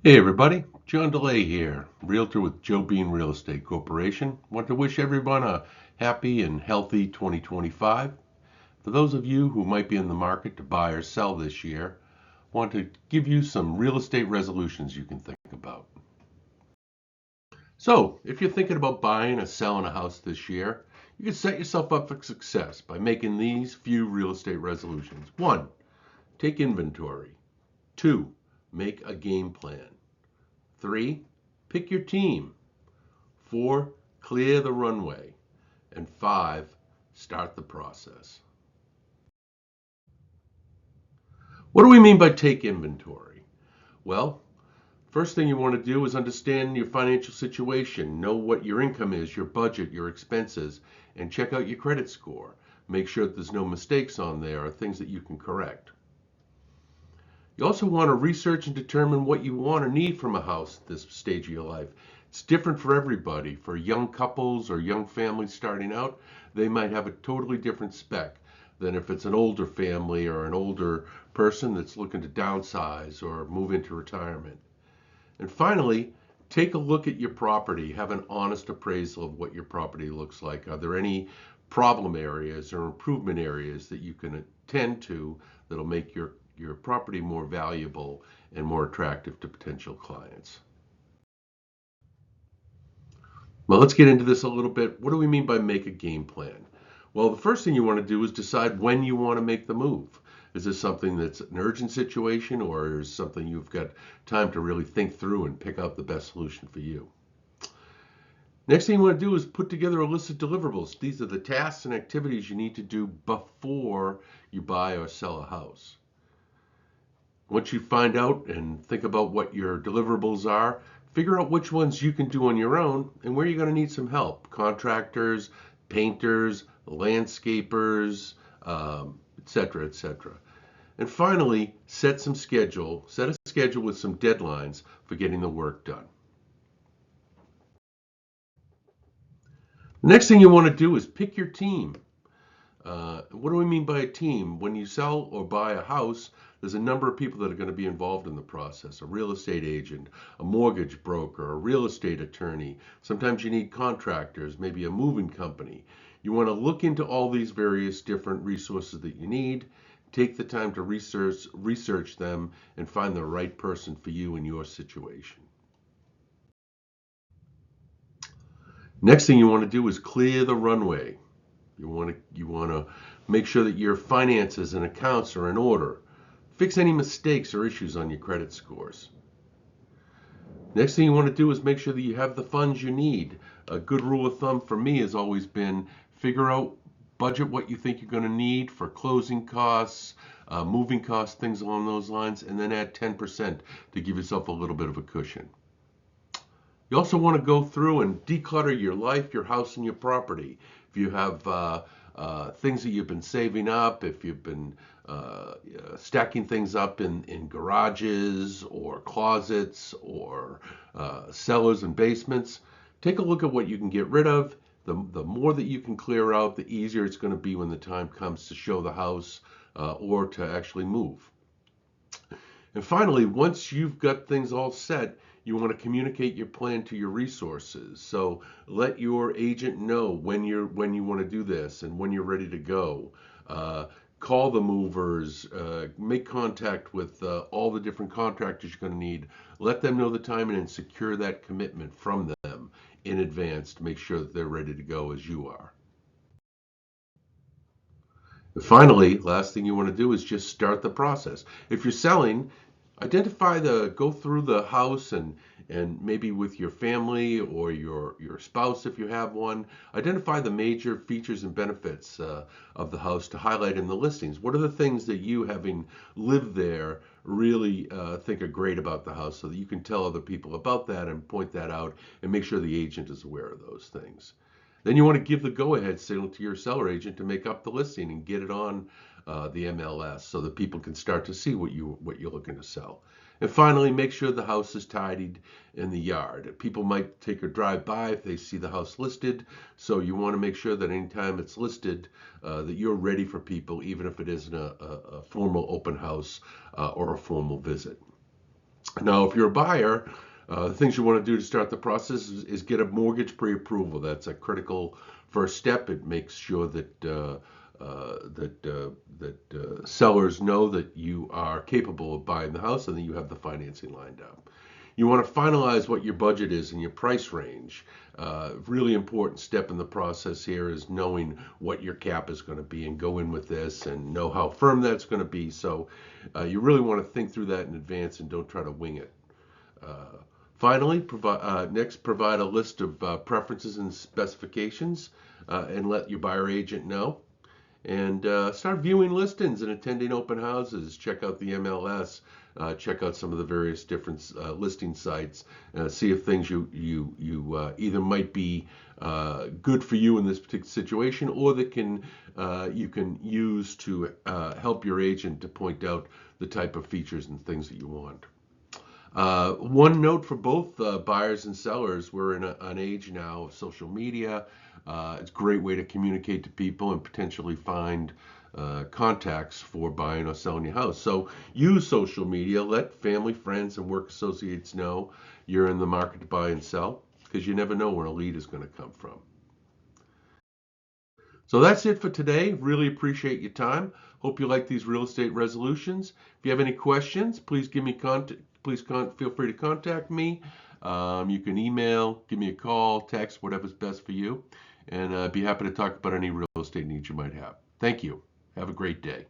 Hey everybody, John DeLay here, Realtor with Joe Bean Real Estate Corporation. Want to wish everyone a happy and healthy 2025. For those of you who might be in the market to buy or sell this year, want to give you some real estate resolutions you can think about. So, if you're thinking about buying or selling a house this year, you can set yourself up for success by making these few real estate resolutions. 1. Take inventory. 2. Make a game plan. 3. Pick your team. 4. Clear the runway. And 5. Start the process. What do we mean by take inventory? Well, first thing you want to do is understand your financial situation, know what your income is, your budget, your expenses, and check out your credit score. Make sure that there's no mistakes on there or things that you can correct. You also want to research and determine what you want or need from a house at this stage of your life. It's different for everybody. For young couples or young families starting out, they might have a totally different spec than if it's an older family or an older person that's looking to downsize or move into retirement. And finally, take a look at your property. Have an honest appraisal of what your property looks like. Are there any problem areas or improvement areas that you can attend to that'll make your property more valuable and more attractive to potential clients? Well, let's get into this a little bit. What do we mean by make a game plan? Well, the first thing you want to do is decide when you want to make the move. Is this something that's an urgent situation, or is something you've got time to really think through and pick out the best solution for you? Next thing you want to do is put together a list of deliverables. These are the tasks and activities you need to do before you buy or sell a house. Once you find out and think about what your deliverables are, figure out which ones you can do on your own and where you're going to need some help. Contractors, painters, landscapers, etc., etc. And finally, set a schedule with some deadlines for getting the work done. The next thing you want to do is pick your team. What do we mean by a team? When you sell or buy a house, there's a number of people that are going to be involved in the process. A real estate agent, a mortgage broker, a real estate attorney. Sometimes you need contractors, maybe a moving company. You want to look into all these various different resources that you need. Take the time to research them and find the right person for you in your situation. Next thing you want to do is clear the runway. You want to make sure that your finances and accounts are in order. Fix any mistakes or issues on your credit scores. Next thing you want to do is make sure that you have the funds you need. A good rule of thumb for me has always been figure out, budget what you think you're going to need for closing costs, moving costs, things along those lines, and then add 10% to give yourself a little bit of a cushion. You also want to go through and declutter your life, your house, and your property. If you have things that you've been saving up, if you've been stacking things up in garages or closets or cellars and basements, take a look at what you can get rid of. The more that you can clear out, the easier it's going to be when the time comes to show the house or to actually move. And finally, once you've got things all set, you want to communicate your plan to your resources. So let your agent know when you want to do this and when you're ready to go. Call the movers, make contact with all the different contractors you're going to need. Let them know the timing and secure that commitment from them in advance to make sure that they're ready to go as you are. Finally, last thing you want to do is just start the process. If you're selling, go through the house and maybe with your family or your spouse if you have one, identify the major features and benefits of the house to highlight in the listings. What are the things that you, having lived there, really think are great about the house so that you can tell other people about that and point that out and make sure the agent is aware of those things. Then you want to give the go-ahead signal to your seller agent to make up the listing and get it on the MLS so that people can start to see what you're looking to sell. And finally, make sure the house is tidied in the yard. People might take a drive by if they see the house listed, so you want to make sure that anytime it's listed, that you're ready for people, even if it isn't a formal open house or a formal visit. Now, if you're a buyer, the things you want to do to start the process is get a mortgage pre-approval. That's a critical first step. It makes sure that sellers know that you are capable of buying the house and that you have the financing lined up. You want to finalize what your budget is and your price range. Really important step in the process here is knowing what your cap is going to be and go in with this and know how firm that's going to be. So you really want to think through that in advance and don't try to wing it. Uh, Finally, provide a list of preferences and specifications and let your buyer agent know. And start viewing listings and attending open houses. Check out the MLS. Check out some of the various different listing sites. See if things you either might be good for you in this particular situation, or that you can use to help your agent to point out the type of features and things that you want. One note for both buyers and sellers: we're in an age now of social media. It's a great way to communicate to people and potentially find contacts for buying or selling your house. So use social media. Let family, friends, and work associates know you're in the market to buy and sell, because you never know where a lead is going to come from. So that's it for today. Really appreciate your time. Hope you like these real estate resolutions. If you have any questions, please give me contact. Feel free to contact me. You can email, give me a call, text, whatever's best for you, and I'd be happy to talk about any real estate needs you might have. Thank you. Have a great day.